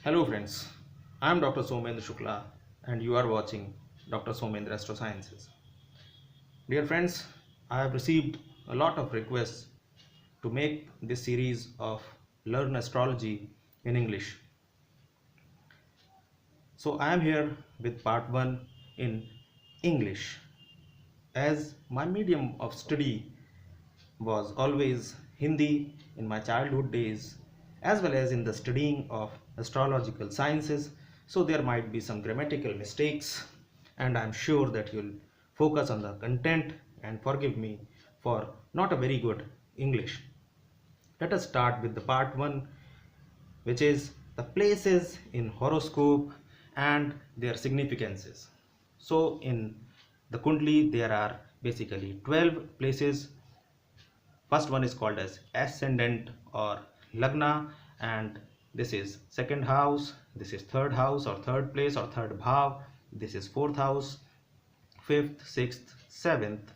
Hello friends, I am Dr. Somendra Shukla and you are watching Dr. Somendra Astrosciences. Dear friends, I have received a lot of requests to make this series of Learn Astrology in English. So I am here with part 1 in English. As my medium of study was always Hindi in my childhood days, as well as in the studying of astrological sciences. So there might be some grammatical mistakes, and I'm sure that you'll focus on the content and forgive me for not a very good English. Let us start with the part 1, which is the places in horoscope and their significances. So in the Kundli there are basically 12 places. First one is called as ascendant or lagna, and this is second house, this is third house or third place or third bhav, this is fourth house, fifth, sixth, seventh,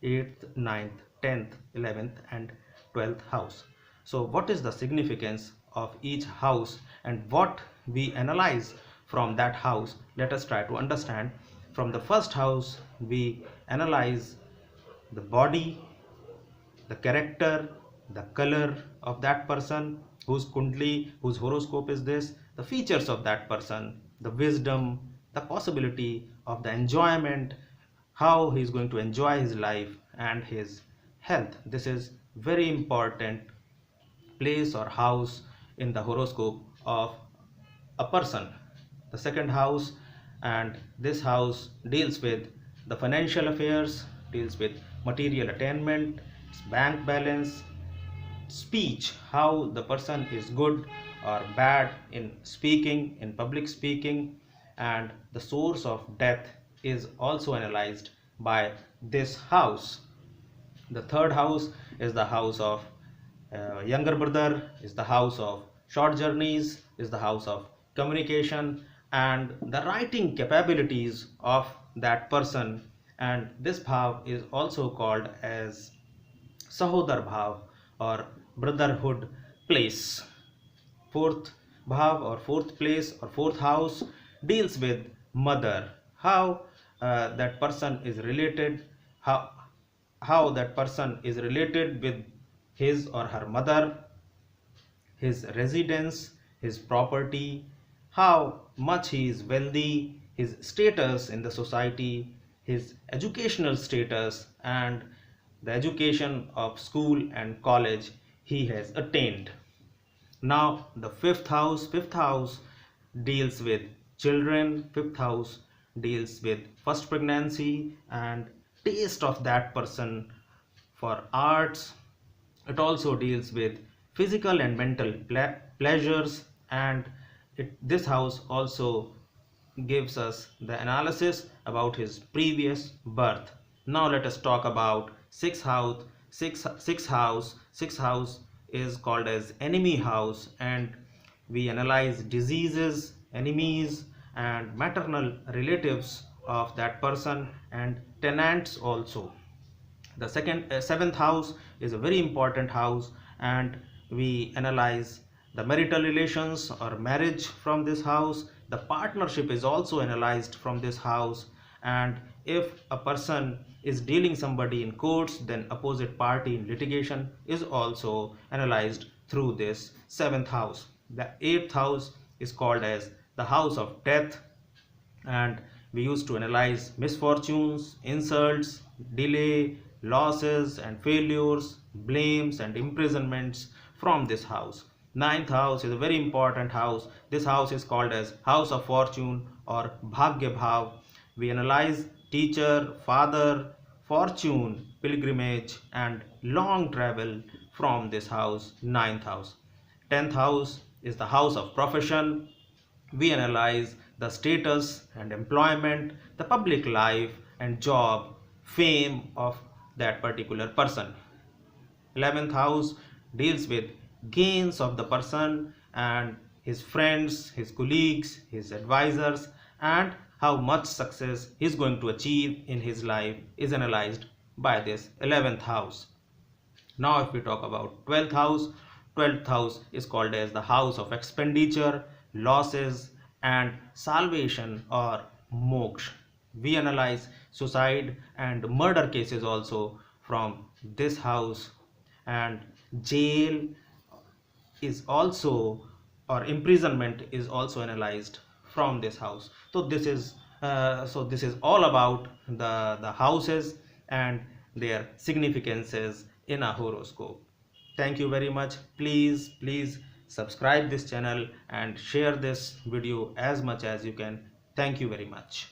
eighth, ninth, 10th, 11th and 12th house. So what is the significance of each house and what we analyze from that house? Let us try to understand. From the first house we analyze the body, the character, the color of that person, whose kundli, whose horoscope is this, the features of that person, the wisdom, the possibility of the enjoyment, how he is going to enjoy his life and his health. This is very important place or house in the horoscope of a person. The second house, and this house deals with the financial affairs, deals with material attainment, bank balance, speech, how the person is good or bad in speaking, in public speaking, and the source of death is also analyzed by this house. The third house is the house of younger brother, is the house of short journeys, is the house of communication and the writing capabilities of that person, and this bhav is also called as sahodar bhav or brotherhood place. Fourth bhav or fourth place or fourth house deals with mother, how that person is related, how that person is related with his or her mother, his residence, his property, how much he is wealthy, his status in the society, his educational status, and the education of school and college he has attained. Now the fifth house deals with children, fifth house deals with first pregnancy and taste of that person for arts. It also deals with physical and mental pleasures, and this house also gives us the analysis about his previous birth. Now let us talk about sixth house. Sixth house is called as enemy house, and we analyze diseases, enemies, and maternal relatives of that person and tenants also. The seventh house is a very important house, and we analyze the marital relations or marriage from this house. The partnership is also analyzed from this house, and if a person is dealing somebody in courts, then opposite party in litigation is also analyzed through this seventh house. The eighth house is called as the house of death, and we used to analyze misfortunes, insults, delay, losses and failures, blames and imprisonments from this house. Ninth house is a very important house. This house is called as house of fortune or bhagya bhav. We analyze teacher, father, fortune, pilgrimage and long travel from this house, ninth house. 10th house is the house of profession. We analyze the status and employment, the public life and job, fame of that particular person. 11th house deals with gains of the person and his friends, his colleagues, his advisors, and how much success he is going to achieve in his life is analyzed by this 11th house. Now if we talk about 12th house, 12th house is called as the house of expenditure. losses, and salvation or moksha. We analyze suicide and murder cases also from this house, and jail is also, or imprisonment is also analyzed from this house. So this is all about the houses and their significances in a horoscope. Thank you very much. Please subscribe this channel and share this video as much as you can. Thank you very much.